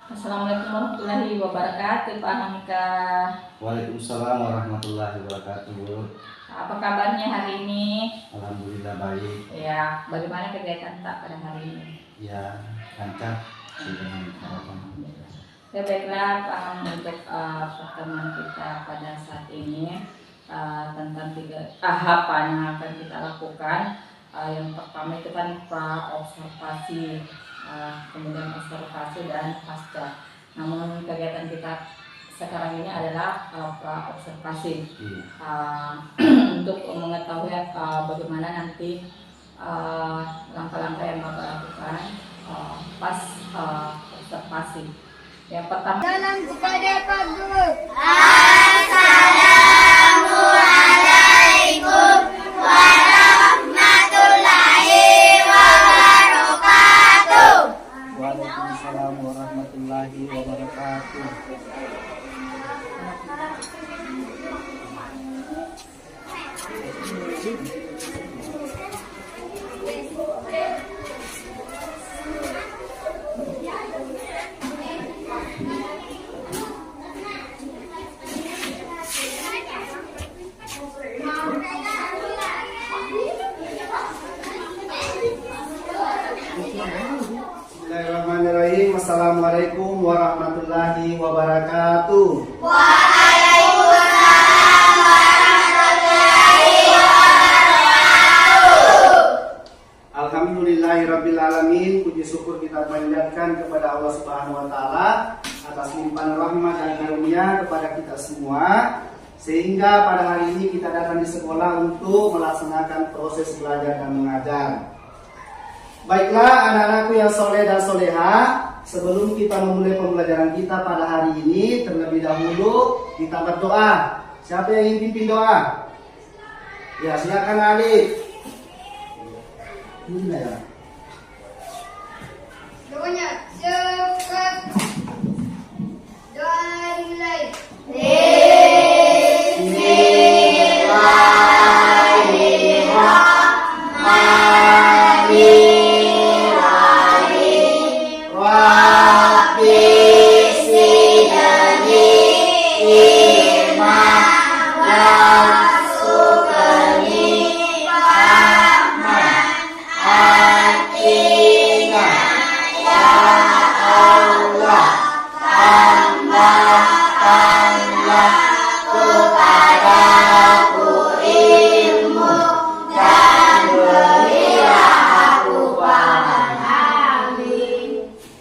Assalamualaikum warahmatullahi wabarakatuh, Pak Hamka. Waalaikumsalam warahmatullahi wabarakatuh, Bu. Apa kabarnya hari ini? Alhamdulillah baik. Ya, bagaimana kegiatan tak pada hari ini? Ya, lancar dengan harapan. Ya baiklah, Pak Ham, untuk pertemuan kita pada saat ini tentang 3 tahapan yang akan kita lakukan. Yang pertama itu kan pra-observasi, kemudian observasi dan pasca. Namun kegiatan kita sekarang ini adalah pra-observasi. Untuk mengetahui bagaimana nanti langkah-langkah yang Bapak lakukan pas observasi. Yang pertama, Salam kepada Pak Guru. Assalamualaikum warahmatullahi wabarakatuh. Waalaikumsalam warahmatullahi wabarakatuh. Bismillahirrahmanirrahim. Assalamualaikum warahmatullahi wabarakatuh. Waalaikumsalam warahmatullahi wabarakatuh. Alhamdulillahirabbil alamin. Puji syukur kita panjatkan kepada Allah Subhanahu wa taala atas limpahan rahmat dan karunia kepada kita semua, sehingga pada hari ini kita datang di sekolah untuk melaksanakan proses belajar dan mengajar. Baiklah anak-anakku yang soleh dan soleha, sebelum kita memulai pembelajaran kita pada hari ini, terlebih dahulu kita berdoa. Siapa yang ingin pimpin doa? Ya, silakan Alif. Ini ya. Doanya cepat. Doa dimulai.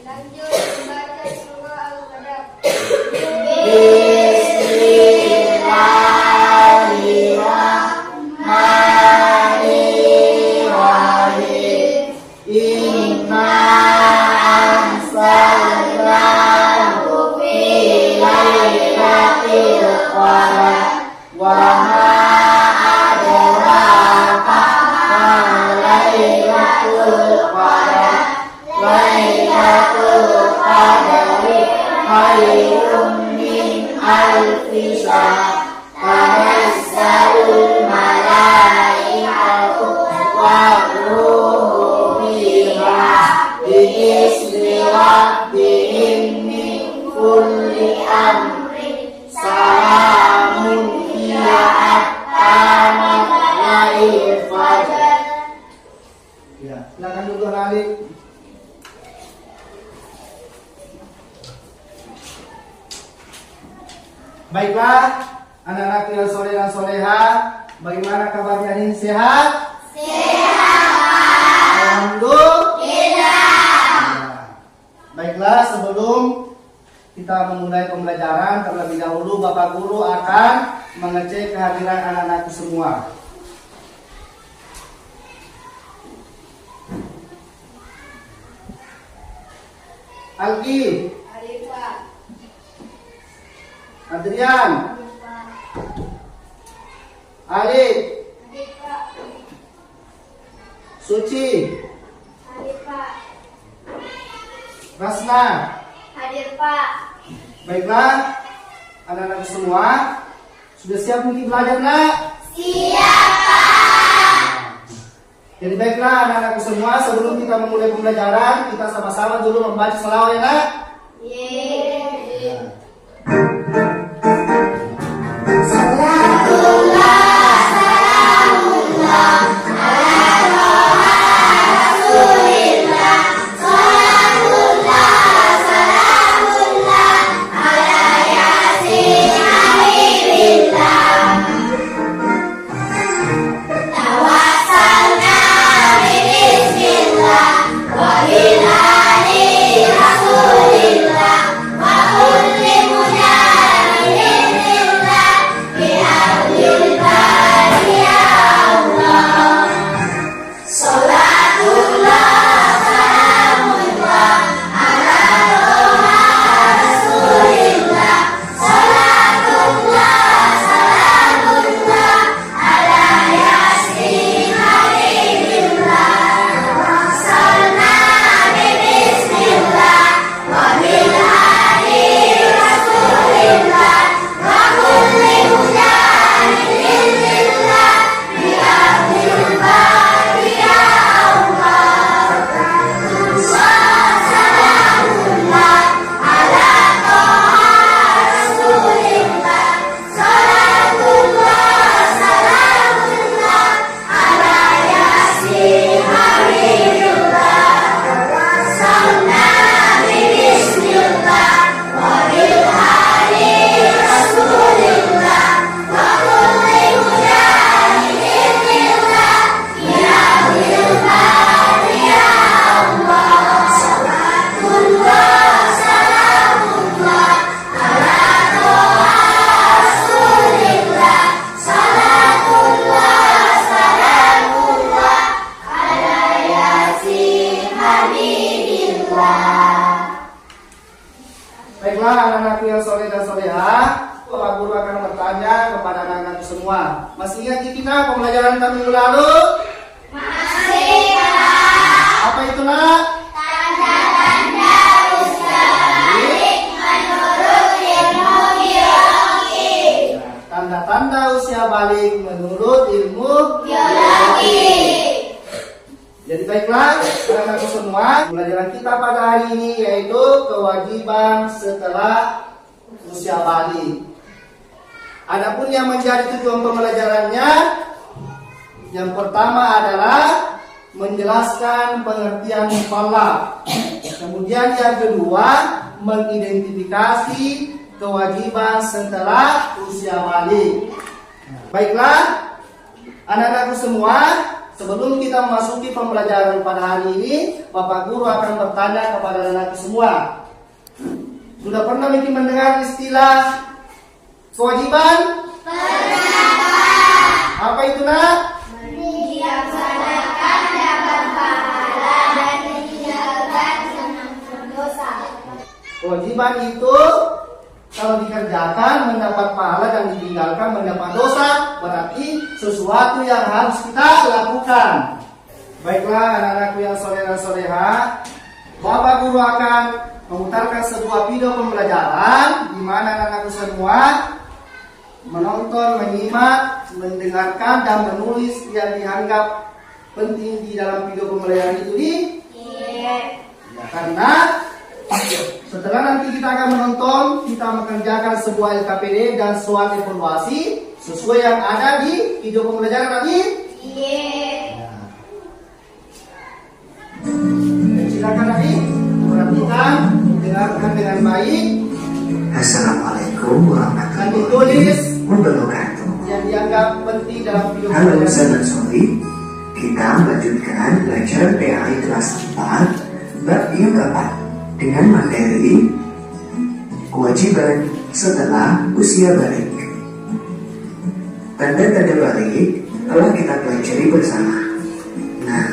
Lanjut membaca surah Al-Qadar. Inna anzalnahu fi lailatul qadar wa ma adraka ma lailatul qadar. Lailatul qadari khairun min alfi syahr. Tanazzalul malaikatu wa ruhu fiha bi'izni rabbihim min kulli amrin. Salamun hiya hatta matla'il fajr. Ya, silakan duduk Alif. Baiklah, anak-anak yang soleh dan soleha, bagaimana kabarnya hari ini? Sehat? Alhamdulillah. Baiklah, sebelum kita memulai pembelajaran, terlebih dahulu Bapak Guru akan mengecek kehadiran anak-anakku semua. Alki, Hadir Pak. Adrian, Hadir Pak. Alif, Hadir Pak. Suci, Hadir Pak. Rasna. Hadir Pak. Baiklah, anak-anak semua sudah siap untuk belajar, nak? Siap, Jadi baiklah anak-anakku semua, sebelum kita memulai pembelajaran, kita sama-sama dulu membaca selawat ya nak? Baiklah anak-anakku yang soleh dan solehah, Bapak Guru akan bertanya kepada anak-anak semua. Masih ingat kita pembelajaran kami minggu lalu? Masih, Pak. Apa itu nak? Tanda-tanda usia balik menurut ilmu biologi. Tanda-tanda usia balik menurut ilmu Biologi. Jadi baiklah anak-anakku semua, pembelajaran kita pada hari ini yaitu kewajiban setelah usia balik. Adapun yang menjadi tujuan pembelajarannya, yang pertama adalah menjelaskan pengertian mukallaf. Kemudian yang kedua, mengidentifikasi kewajiban setelah usia balik. Baiklah anak-anakku semua, sebelum kita memasuki pembelajaran pada hari ini, Bapak Guru akan bertanya kepada anak-anak semua. Sudah pernah mungkin mendengar istilah kewajiban? Pernah. Apa itu nak? Dilaksanakan dapat pahala dan ditinggalkan senang berdosa. Kewajiban itu kalau dikerjakan mendapat pahala dan ditinggalkan mendapat dosa, berarti sesuatu yang harus kita lakukan. Baiklah anak-anakku yang soleh dan soleha, Bapak Guru akan memutarkan sebuah video pembelajaran di mana anak-anakku semua menonton, menyimak, mendengarkan dan menulis yang dianggap penting di dalam video pembelajaran itu ya, karena setelah nanti kita akan menonton, kita mengerjakan sebuah LKPD dan soal evaluasi sesuai yang ada di video pembelajaran tadi. Silakan tadi perhatikan, dengarkan dengan baik. Assalamualaikum Dan warahmatullahi ditulis wabarakatuh. yang dianggap penting dalam video Halo pembelajaran. sahabat Soli, kita melanjutkan belajar PAI kelas 4 bab yang keempat dengan materi kewajiban setelah usia balik. Tanda-tanda balik telah kita pelajari bersama. Nah,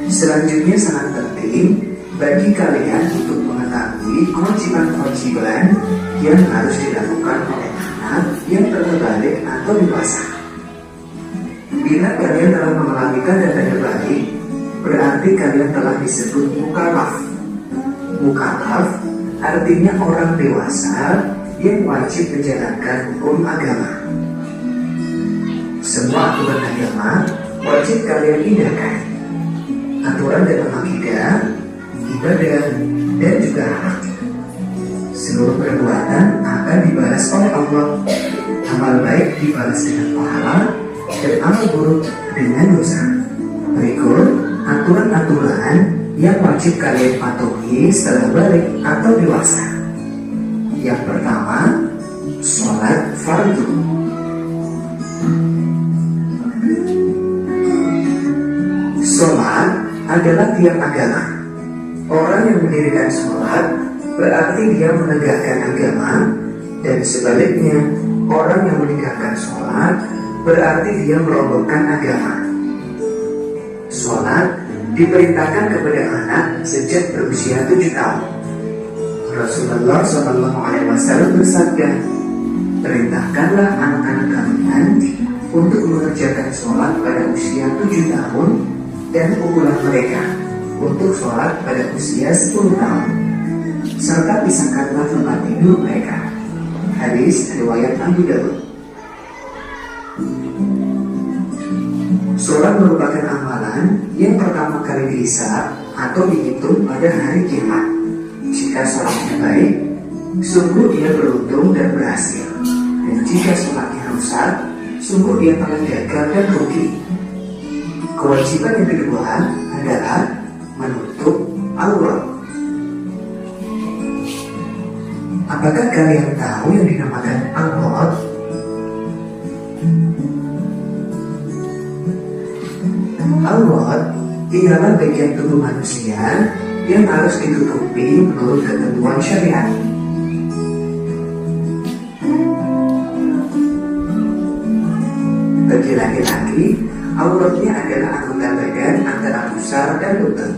selanjutnya sangat penting bagi kalian untuk mengetahui kewajiban-kewajiban yang harus dilakukan oleh anak yang telah balik atau dewasa. Bila kalian telah mengalami tanda-tanda balik, berarti kalian telah disebut mukallaf. Mukallaf artinya orang dewasa yang wajib menjalankan hukum agama. Semua aturan agama wajib kalian indahkan. Aturan dalam akidah, ibadah, dan juga akhlak. Seluruh perbuatan akan dibalas oleh Allah. Amal baik dibalas dengan pahala dan amal buruk dengan dosa. Berikut aturan-aturan yang wajib kalian patuhi setelah balik atau dewasa. Yang pertama, sholat fardu. Sholat adalah tiang agama. Orang yang mendirikan sholat berarti dia menegakkan agama, dan sebaliknya orang yang meninggalkan sholat berarti dia merobohkan agama. Sholat diperintahkan kepada anak sejak berusia 7 tahun. Rasulullah SAW bersabda, perintahkanlah anak-anak kalian untuk mengerjakan sholat pada usia 7 tahun dan pukulan mereka untuk sholat pada usia 10 tahun, serta pisahkanlah tempat tidur mereka. Hadis riwayat Abu Dawud. Sholat merupakan amalan yang pertama kali dihisab atau dihitung pada hari kiamat. Jika sholatnya baik, sungguh dia beruntung dan berhasil. Dan jika sholatnya rusak, sungguh dia telah gagal dan rugi. Kewajiban yang kedua adalah menutup aurat. Apakah kalian tahu yang dinamakan aurat? Aurat ialah bagian tubuh manusia yang harus ditutupi menurut ketentuan syariat. Bagi laki-laki, auratnya adalah anggota badan antara pusar dan lutut.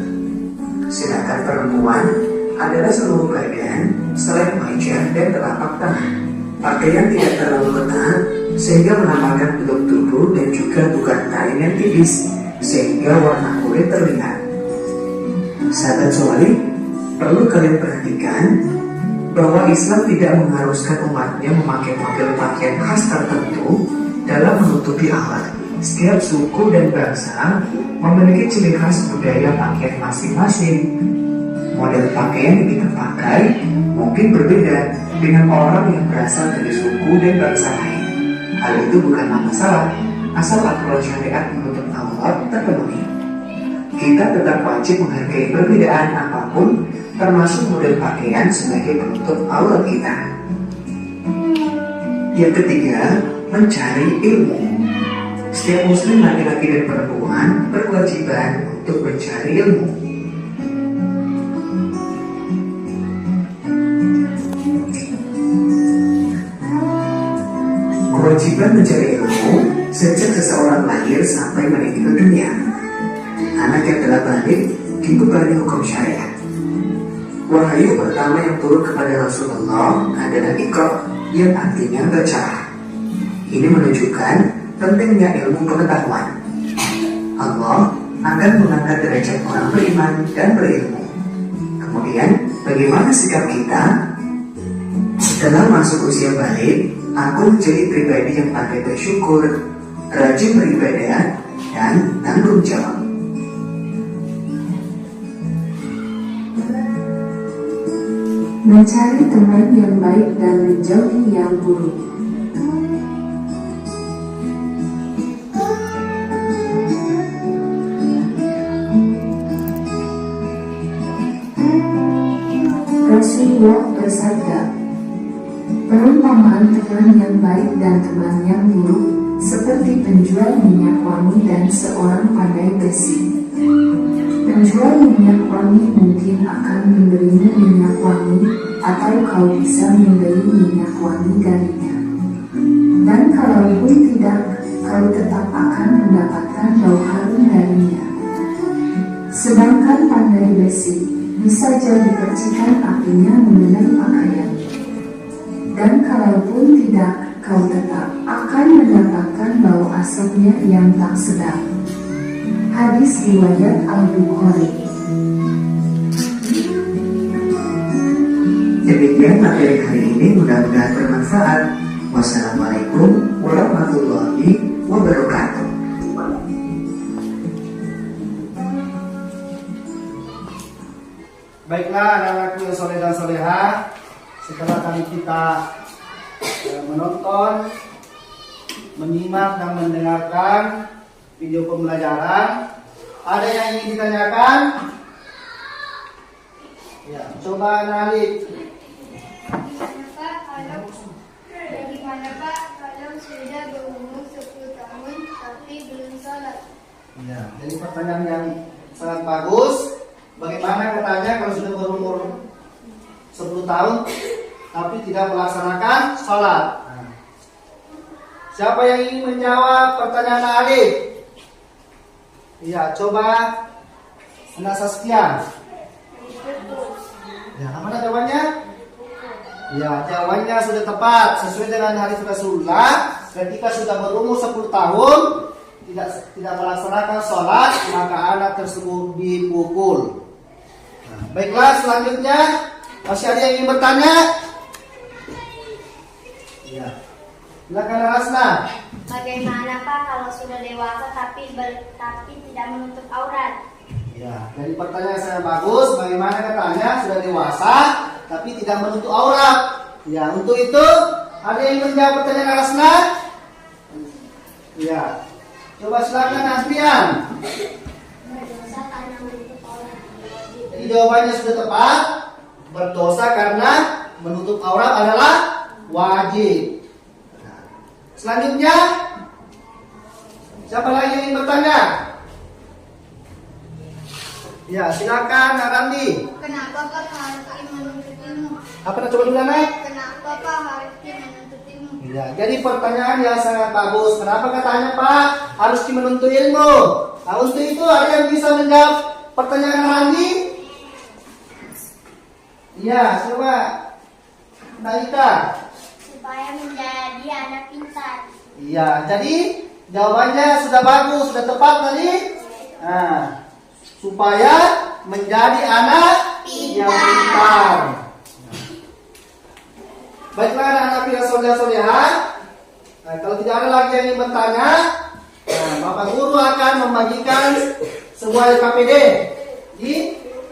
Sedangkan perempuan adalah seluruh badan selain wajah dan telapak tangan. Pakaian tidak terlalu ketat sehingga menampakkan bentuk tubuh dan juga bukan kain yang tipis sehingga warna kulit terlihat. Sahabat soleh, perlu kalian perhatikan bahwa Islam tidak mengharuskan umatnya memakai model pakaian khas tertentu dalam menutupi aurat. Setiap suku dan bangsa memiliki ciri khas budaya pakaian masing-masing. Model pakaian yang kita pakai mungkin berbeda dengan orang yang berasal dari suku dan bangsa lain. Hal itu bukanlah masalah, asal aturan syariat menutup aurat terpenuhi. Kita tetap wajib menghargai perbedaan apapun, termasuk model pakaian sebagai penutup aurat kita. Yang ketiga, mencari ilmu. Setiap muslim laki-laki dan perempuan berkewajiban untuk mencari ilmu. Kewajiban mencari ilmu sejak seseorang lahir sampai meninggal dunia. Anak yang telah balik dibebani hukum syariat. Wahyu pertama yang turun kepada Rasulullah adalah Iqra, yang artinya bacalah. Ini menunjukkan pentingnya ilmu pengetahuan. Allah akan mengangkat derajat orang beriman dan berilmu. Kemudian, bagaimana sikap kita? Setelah masuk usia balik, aku menjadi pribadi yang pandai bersyukur, rajin beribadah, dan tanggung jawab. Mencari teman yang baik dan menjauhi yang buruk. Rasulullah bersabda, perumpamaan teman yang baik dan teman yang buruk seperti penjual minyak wangi dan seorang pandai besi. Penjual minyak wangi mungkin akan memberimu minyak wangi, atau kau bisa membeli minyak wangi darinya. Dan kalaupun tidak, kau tetap akan mendapatkan bau harum darinya. Sedangkan pandai besi bisa jadi percikan apinya mengenai pakaian. Dan kalaupun tidak, kau tetap akan mendapatkan bau asapnya yang tak sedap. Hadis riwayat Al-Bukhari. Demikian materi hari ini, mudah-mudahan bermanfaat. Wassalamualaikum warahmatullahi wabarakatuh. Baiklah anak-anakku yang soleh dan soleha, setelah tadi kita menonton, menyimak dan mendengarkan video pembelajaran, ada yang ingin ditanyakan? Ya, coba Nalik. Bagaimana Pak kalau sudah berumur 10 tahun tapi belum sholat? Ya, jadi pertanyaan yang sangat bagus. Bagaimana katanya kalau sudah berumur 10 tahun tapi tidak melaksanakan sholat? Nah, siapa yang ingin menjawab pertanyaan Alif? Iya, coba Anak Saskia. Ya, apa jawabannya? Ya, jawabannya sudah tepat sesuai dengan hadis Rasulullah. Ketika sudah berumur 10 tahun tidak melaksanakan sholat, maka anak tersebut dipukul. Nah, baiklah, selanjutnya masih ada yang ingin bertanya? Ya, silakan Rasna. Bagaimana Pak kalau sudah dewasa tapi tidak menutup aurat? Ya, jadi pertanyaan saya bagus. Bagaimana katanya sudah dewasa tapi tidak menutup aurat? Ya, untuk itu ada yang menjawab pertanyaan Rasna? Ya, coba silakan Asbian. Berdosa karena menutup aurat. Jadi jawabannya sudah tepat. Berdosa karena menutup aurat adalah wajib. Nah, selanjutnya siapa lagi yang ingin bertanya? Ya, silakan Randi. Kenapa Pak harus menuntut ilmu? Apa coba dulu naik? Kenapa Pak harus menuntut ilmu? Ya, jadi pertanyaan yang sangat bagus. Kenapa katanya Pak harus menuntut ilmu? Nah, untuk itu ada yang bisa menjawab pertanyaan Randi? Iya, coba Naika. Supaya menjadi anak pintar. Iya, jadi jawabannya sudah bagus, sudah tepat tadi. Nah, supaya menjadi anak yang pintar. Baiklah anak-anak yang soleh-solehan. Nah, kalau tidak ada lagi yang ingin bertanya, Bapak Guru akan membagikan sebuah LKPD.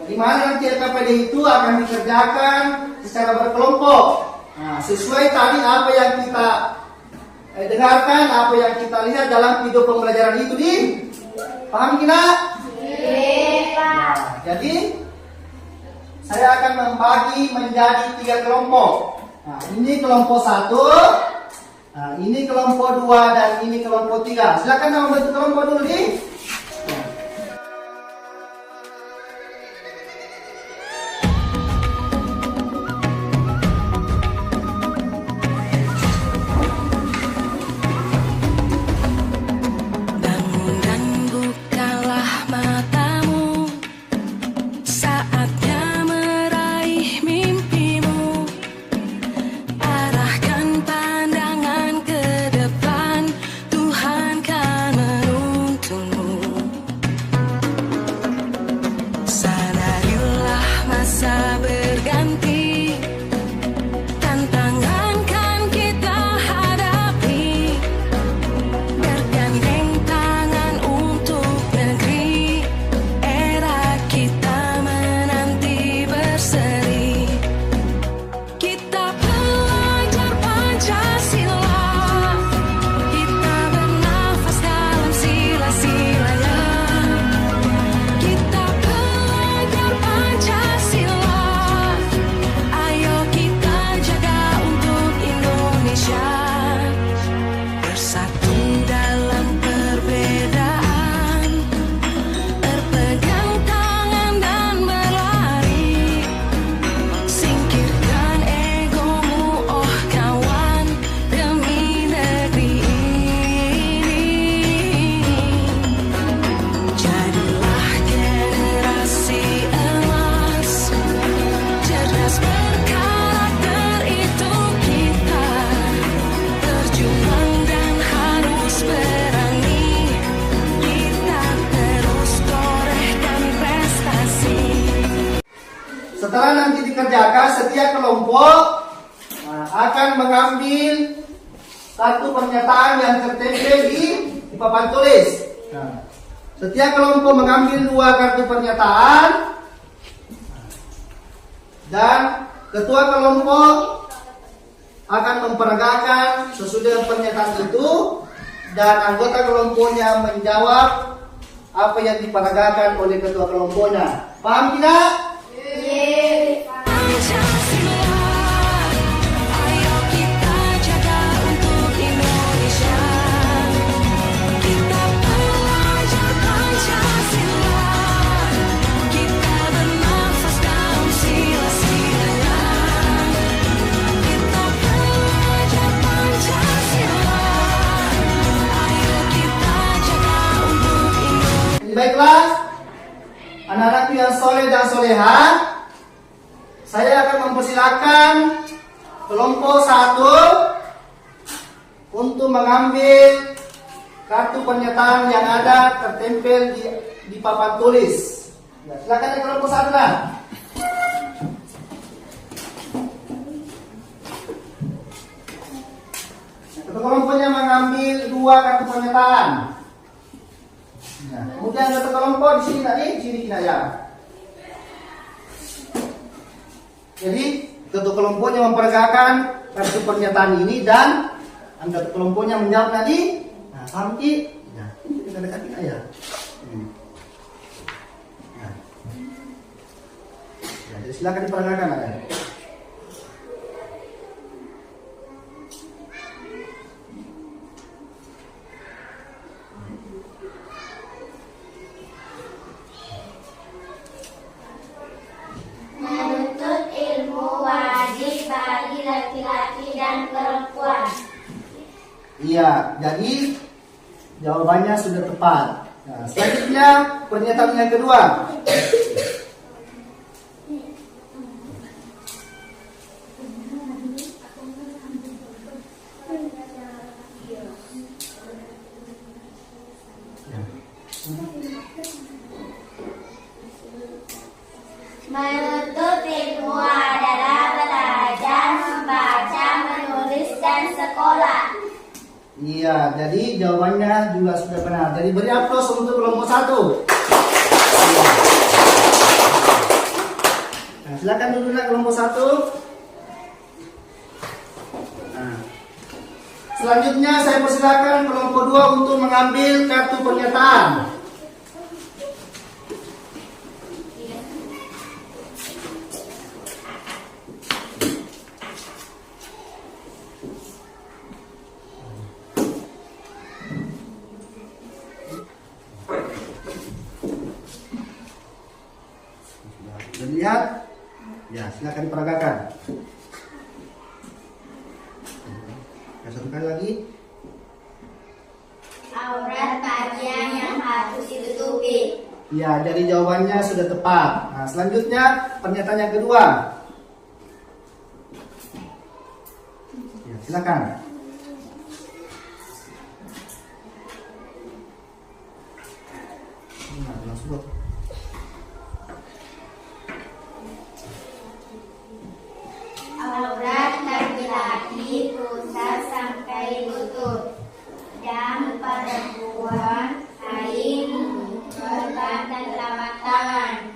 Di mana nanti LKPD itu akan dikerjakan secara berkelompok. Nah, sesuai tadi apa yang kita dengarkan, apa yang kita lihat dalam video pembelajaran itu paham kita? Nah, jadi saya akan membagi menjadi 3 kelompok. Nah, ini kelompok 1, nah, ini kelompok 2, dan ini kelompok 3. Silakan membentuk kelompok dulu Setelah nanti dikerjakan, setiap kelompok akan mengambil satu pernyataan yang tertempel di papan tulis. Nah, setiap kelompok mengambil 2 kartu pernyataan dan ketua kelompok akan memperagakan sesudah pernyataan itu dan anggota kelompoknya menjawab apa yang diperagakan oleh ketua kelompoknya. Paham tidak? Ayo kita jaga untuk Indonesia. Kita belajar Pancasila. Kita bernafas dalam sila-silanya. Kita belajar Pancasila. Ayo kita jaga untuk Indonesia. Baiklah, anak-anakku yang soleh dan soleha, saya akan mempersilakan kelompok 1 untuk mengambil kartu pernyataan yang ada tertempel di papan tulis. Ya, silakan ya kelompok 1 lah. Ketua kelompoknya mengambil 2 kartu pernyataan. Nah, kemudian satu kelompok di sini tadi ciri kinaya. Jadi ketua kelompoknya memperagakan kartu pernyataan ini dan anggota kelompoknya menjawab tadi. Nah, paham Ki? Nah, kita dekat kinaya. Nah. Ya, jadi silakan diperagakan ada. Menuntut ilmu wajib bagi laki-laki dan perempuan. Iya, jadi jawabannya sudah tepat. Nah, selanjutnya pernyataan yang kedua. Menuntut ilmu adalah belajar membaca, menulis, dan sekolah. Iya, jadi jawabannya juga sudah benar. Jadi beri aplaus untuk kelompok 1. Nah, silakan duduklah kelompok 1. Nah, selanjutnya saya persilakan kelompok 2 untuk mengambil kartu pernyataan. Sudah lihat? Ya, silakan diperagakan. Ya, satu kali lagi. Aurat bagian yang harus ditutupi. Ya, jadi jawabannya sudah tepat. Nah, selanjutnya pernyataan yang kedua. Ya, silakan. Nah, langsung. Aurat laki-laki pusat sampai lutut dan perempuan kain, jilbab dan telapak tangan.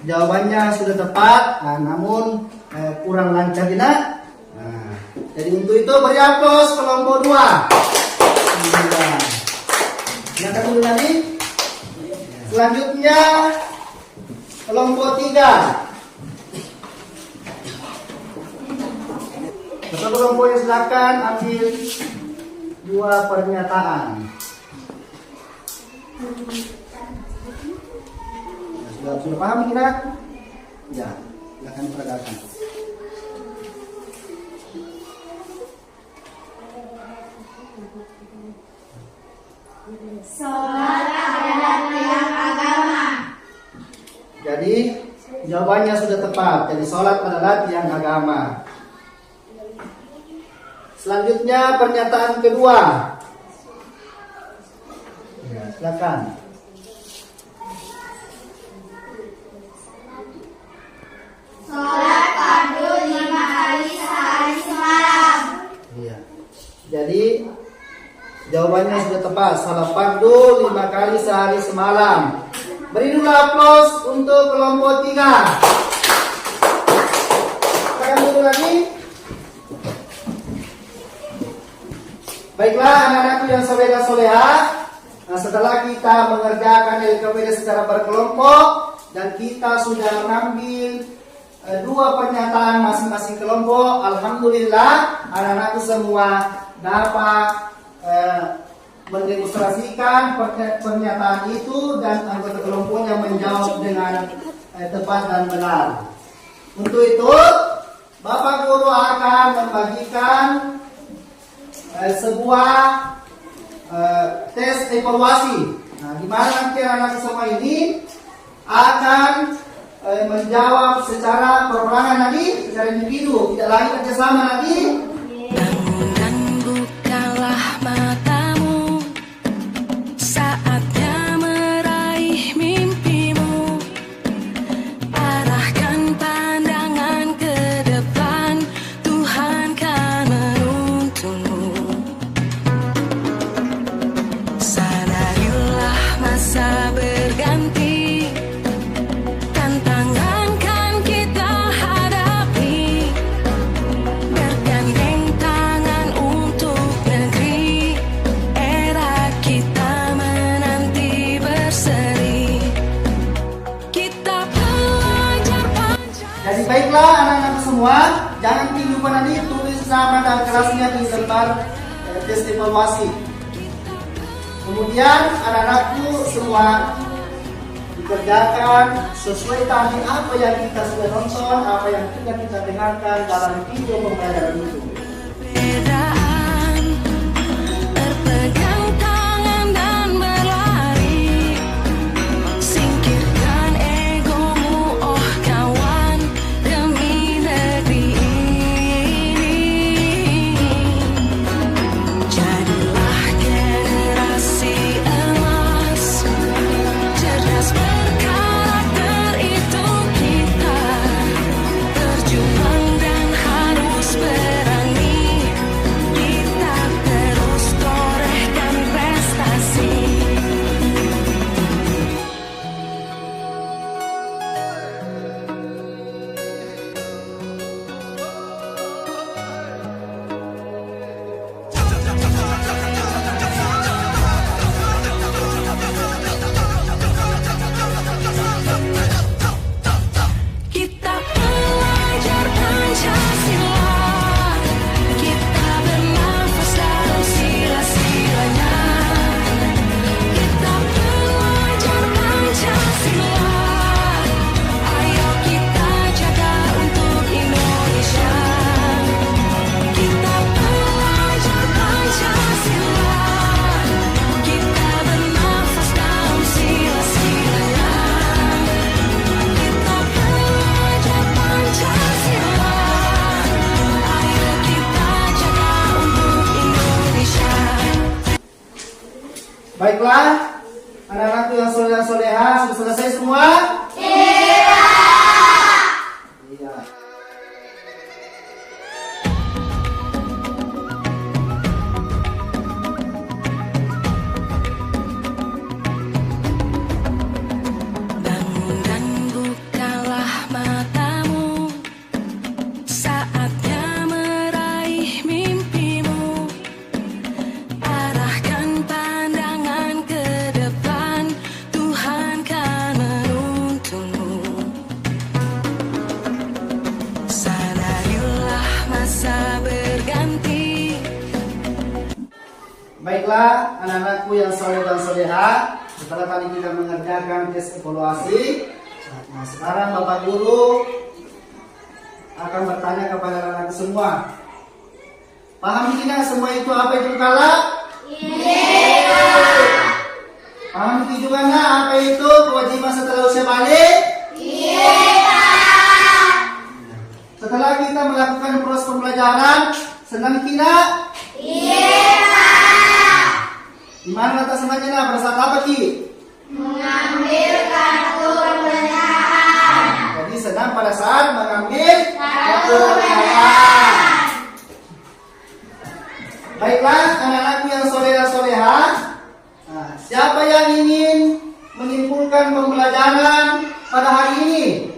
Jawabannya sudah tepat, nah, namun kurang lancar tidak? Nah, jadi untuk itu beri aplaus kelompok 2. Silakan dulu lagi. Selanjutnya kelompok 3. Ketua kelompoknya silakan ambil 2 pernyataan. Sudah paham kira? Ya, silakan peragakan. Sholat adalah tiang agama. Jadi jawabannya sudah tepat. Jadi sholat adalah tiang agama. Selanjutnya pernyataan kedua. Ya, silakan. Sholat fardu 5 kali sehari semalam. Iya. Jadi jawabannya sudah tepat. Salat fardu 5 kali sehari semalam. Beri dulu aplaus untuk kelompok 3. dulu lagi. Baiklah anak-anakku yang soleh dan soleha, setelah kita mengerjakan LKPD secara berkelompok dan kita sudah mengambil dua pernyataan masing-masing kelompok, alhamdulillah anak-anakku semua dapat mendemonstrasikan pernyataan itu dan anggota kelompoknya menjawab dengan tepat dan benar. Untuk itu, Bapak Guru akan membagikan sebuah tes evaluasi. Nah, di mana nanti anak-anak semua ini akan menjawab secara perorangan lagi, secara individu, tidak lagi kerjasama lagi. Bangun dan bukalah matamu, saatnya meraih mimpimu. Arahkan pandangan ke depan, Tuhan kan menuntunmu. Sadarilah masa berganti, tantangan kan kita hadapi. Bergandeng tangan untuk negeri, era kita menanti berseri. Kita pelajar Pancasila. Jadi baiklah anak-anak semua, jangan kehidupan nanti tulis nama dan kelasnya di lembar tes evaluasi. Kemudian anak-anakku semua dikerjakan sesuai tadi apa yang kita sudah nonton, apa yang sudah kita dengarkan dalam video pembelajaran itu. Perbedaan, berpegang tangan dan berlari. Singkirkan egomu, oh kawan, demi negeri ini. Jadilah generasi emas, cerdas berkarakter itu kita. Berjuang dan harus berani, kita terus torehkan prestasi. Kita pelajar Pancasila, kita bernafas dalam sila-silanya. Kita pelajar Pancasila, ayo kita jaga untuk Indonesia. Kita pelajar Pancasila, kita bernafas dalam sila-silanya. Kita pelajar Pancasila, ayo kita jaga untuk Indonesia. Baiklah, anak-anakku yang soleh dan soleha, sudah selesai semua? Iya. Bangun dan bukalah matamu, saatnya meraih mimpimu. Arahkan pandangan ke depan, Tuhan kan menuntunmu. Sadarilah masa berganti. Baiklah, anak-anakku yang soleh dan soleha, setelah tadi kita mengerjakan tes evaluasi, nah sekarang Bapak Guru akan bertanya kepada anak-anak semua. Paham tidak semua itu apa itu kalak? Iya. Paham juga nggak apa itu kewajiban setelah usia balik? Iya. Setelah kita melakukan proses pembelajaran, senang tidak? Iya. Di mana letak senangnya pada saat apa Ki? Mengambil kartu pernyataan. Jadi senang pada saat mengambil kartu pernyataan. Baiklah anak-anakku yang soleh dan soleha, nah, siapa yang ingin menyimpulkan pembelajaran pada hari ini?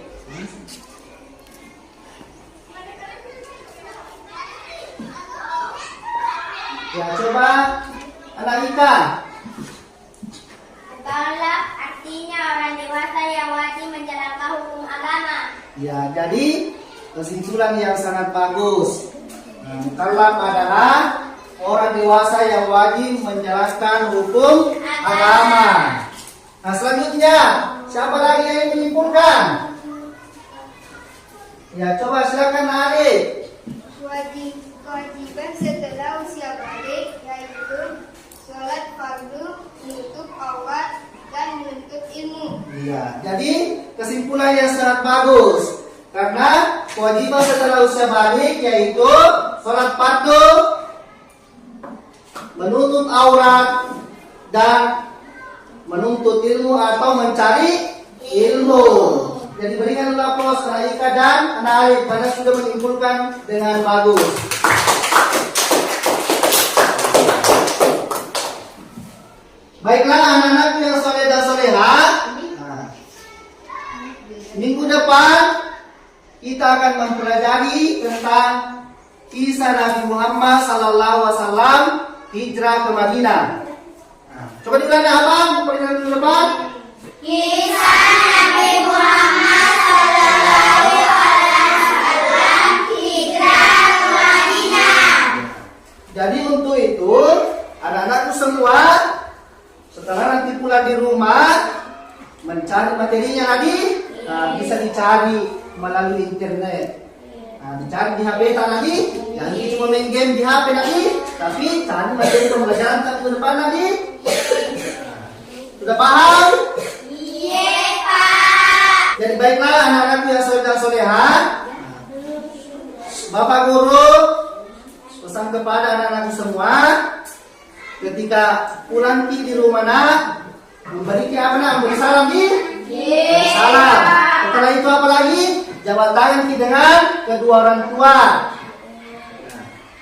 Ya, jadi kesimpulan yang sangat bagus. Mukallaf adalah orang dewasa yang wajib menjalankan hukum agama. Nah, selanjutnya siapa lagi yang menyimpulkan? Ya, coba silakan Ali. Kewajiban setelah usia balik yaitu sholat fardu, menutup aurat, dan menuntut ilmu. Iya, jadi kesimpulan yang sangat bagus. Karena kewajiban setelah usia balik yaitu sholat fardu, menutup aurat, dan menuntut ilmu atau mencari ilmu. Jadi berikan aplaus kepada Ika dan anak Alif karena sudah menyimpulkan dengan bagus. Baiklah anak-anak yang soleh dan solehah. Minggu depan kita akan mempelajari tentang kisah Nabi Muhammad SAW hijrah ke Madinah. Coba diulang abang, pelajaran minggu depan. Kisah Nabi Muhammad SAW hijrah ke Madinah. Jadi untuk itu anak-anakku semua setelah nanti pulang di rumah mencari materinya lagi, bisa dicari melalui internet. Dicari di HP lagi, jangan cuma main game di HP lagi, tapi cari materi pembelajaran ke depan lagi. Sudah paham? Iya, Pak. Jadi baiklah anak-anakku yang soleh dan solehah. Bapak guru pesan kepada anak-anakku semua, ketika pulang di rumah nak, memberi apa nak? Memberi salam di? Salam. Setelah itu apa lagi? Jabat tangan dengan kedua orang tua.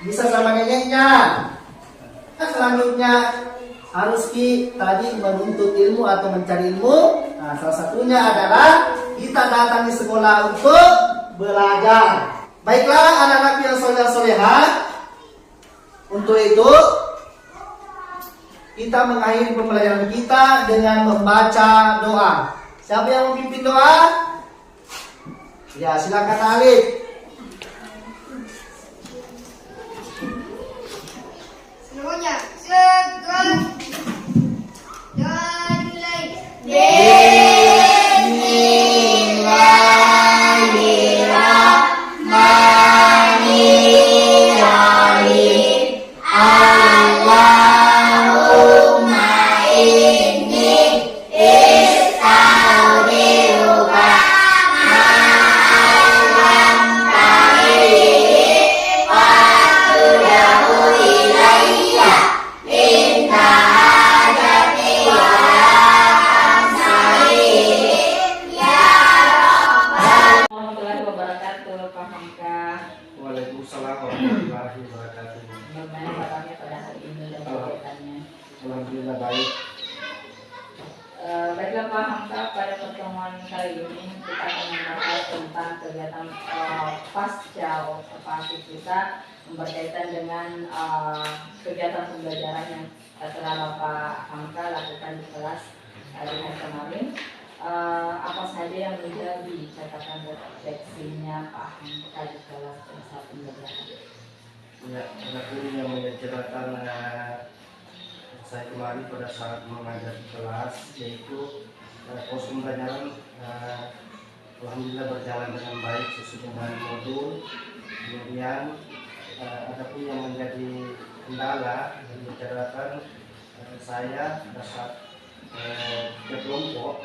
Bisa sama neneknya. Selanjutnya harus tadi menuntut ilmu atau mencari ilmu. Nah, salah satunya adalah kita datang di sekolah untuk belajar. Baiklah anak-anak yang soleh-solehah. Untuk itu kita mengakhiri pembelajaran kita dengan membaca doa. Siapa yang memimpin doa? Ya, silakan Alif. Semuanya, sekarang dan mulai. Warahmatullahi wabarakatuh, Pak Hamka. Waalaikumsalam warahmatullahi wabarakatuh. Bagaimana kabarnya pada hari ini dan kegiatannya? Alhamdulillah baik. Baiklah Pak Hamka, pada pertemuan kali ini kita akan membahas tentang kegiatan pasca observasi kita berkaitan dengan kegiatan pembelajaran yang telah Bapak Hamka lakukan di kelas di hari kemarin. Apa saja yang menjadi catatan refleksinya Pak Hamka di kelas saat pembelajaran? Ya, adapun yang menjadi catatan saya kemarin pada saat mengajar di kelas yaitu proses pembelajaran alhamdulillah berjalan dengan baik sesuai dengan modul. Kemudian adapun yang menjadi kendala dan catatan saya pada saat kelompok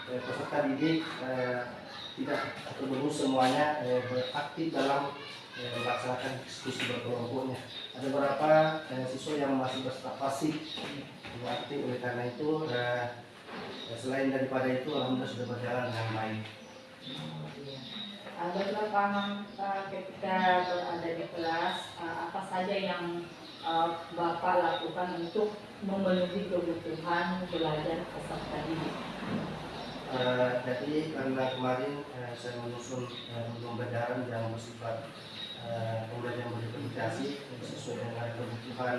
peserta didik tidak atau belum semuanya beraktif dalam melaksanakan diskusi berkelompoknya. Ada beberapa siswa yang masih bersikap pasif aktif. Oleh karena itu selain daripada itu alhamdulillah sudah berjalan dengan baik. Baiklah Pak Hamka, ketika berada di kelas apa saja yang Bapak lakukan untuk memenuhi kebutuhan belajar peserta didik? Jadi karena kemarin saya menyusun pembelajaran yang bersifat pembelajaran berintegrasi sesuai dengan kebutuhan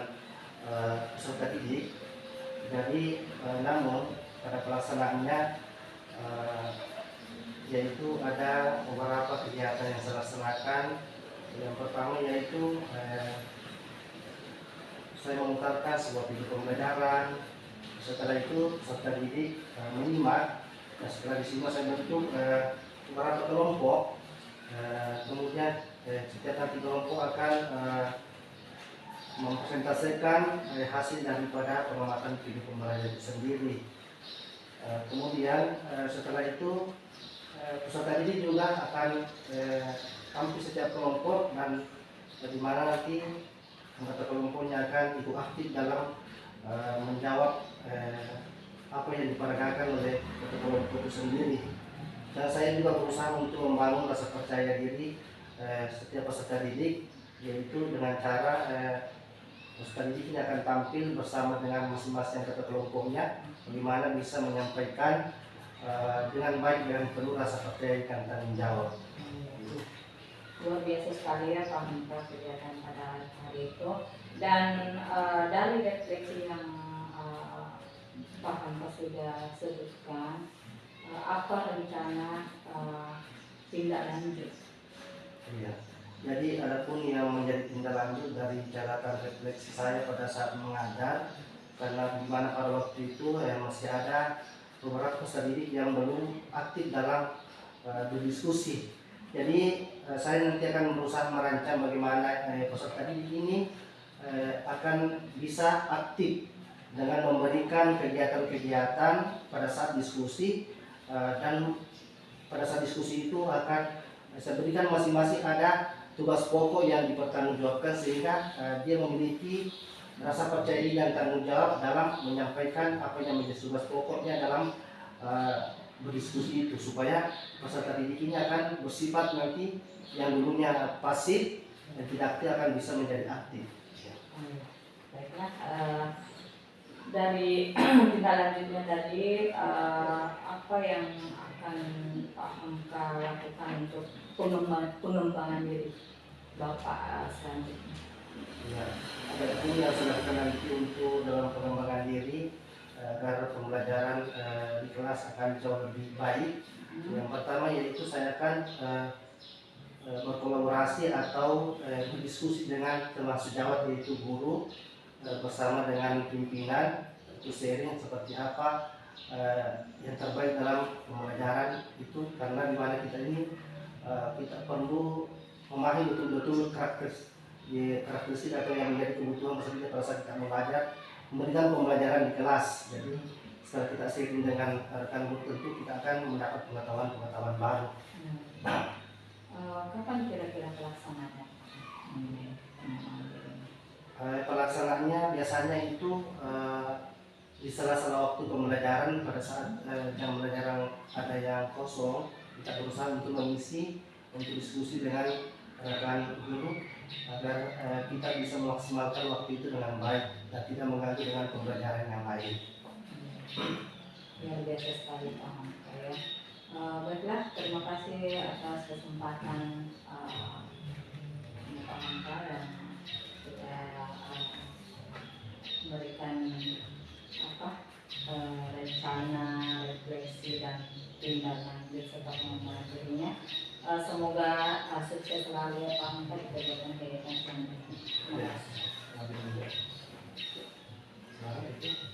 peserta didik. Jadi namun pada pelaksanaannya yaitu ada beberapa kegiatan yang saya laksanakan. Yang pertama yaitu saya mengungkapkan sebuah video pembelajaran. Setelah itu peserta didik menyimak. Nah, setelah disimak saya bentuk beberapa kelompok. Kemudian setiap nanti kelompok akan mempresentasikan hasil daripada pengamatan video pembelajaran itu sendiri. Kemudian setelah itu peserta didik juga akan tampil setiap kelompok dan di mana nanti anggota kelompoknya akan ikut aktif dalam menjawab apa yang diperagakan oleh kelompok itu sendiri. Dan saya juga berusaha untuk membangun rasa percaya diri setiap peserta didik, yaitu dengan cara peserta didik ini akan tampil bersama dengan masing-masing anggota kelompoknya, bagaimana bisa menyampaikan dengan baik dan penuh rasa percaya dan tanggung jawab. Luar biasa sekali ya Pak Hamka kegiatan pada hari itu. Dan dari refleksi yang Pak Hamka sudah sebutkan, apa rencana tindak lanjut? Iya. Jadi adapun yang menjadi tindak lanjut dari catatan refleksi saya pada saat mengajar, karena di mana pada waktu itu masih ada beberapa peserta didik yang belum aktif dalam berdiskusi. Jadi saya nanti akan berusaha merancang bagaimana peserta didik ini akan bisa aktif dengan memberikan kegiatan-kegiatan pada saat diskusi, dan pada saat diskusi itu akan saya berikan masing-masing ada tugas pokok yang dipertanggungjawabkan sehingga dia memiliki rasa percaya diri dan tanggung jawab dalam menyampaikan apa yang menjadi tugas pokoknya dalam berdiskusi itu, supaya peserta didik ini akan bersifat nanti yang dulunya pasif dan tidak aktif akan bisa menjadi aktif. Baiklah, dari tindak lanjutnya tadi apa yang akan Pak Hamka lakukan untuk pengembangan diri Bapak selanjutnya? Ya, ada pun yang saya lakukan nanti untuk dalam pengembangan diri agar pembelajaran di kelas akan jauh lebih baik. Yang pertama yaitu saya akan berkolaborasi atau berdiskusi dengan teman sejawat yaitu guru bersama dengan pimpinan, itu sharing seperti apa yang terbaik dalam pembelajaran itu, karena di mana kita ini kita perlu memahami betul-betul karakteristik atau yang menjadi kebutuhan peserta pada saat kita mengajar, memberikan pembelajaran di kelas. Jadi setelah kita sharing dengan rekan guru, tentu kita akan mendapat pengetahuan baru. Kapan kira-kira pelaksanaannya? Pelaksanaannya biasanya itu di sela-sela waktu pembelajaran, pada saat jam pembelajaran ada yang kosong, kita berusaha untuk mengisi, untuk diskusi dengan rekan guru agar kita bisa memaksimalkan waktu itu dengan baik dan tidak mengganggu dengan pembelajaran yang lain. Luar biasa sekali Pak Hamka ya. Baiklah, terima kasih atas kesempatan Pak Hamka dan sudah memberikan rencana, refleksi dan tindak lanjut serta pengembangan dirinya. Semoga sukses selalu ya Pak Hamka di kegiatan-kegiatan selanjutnya. Terima kasih.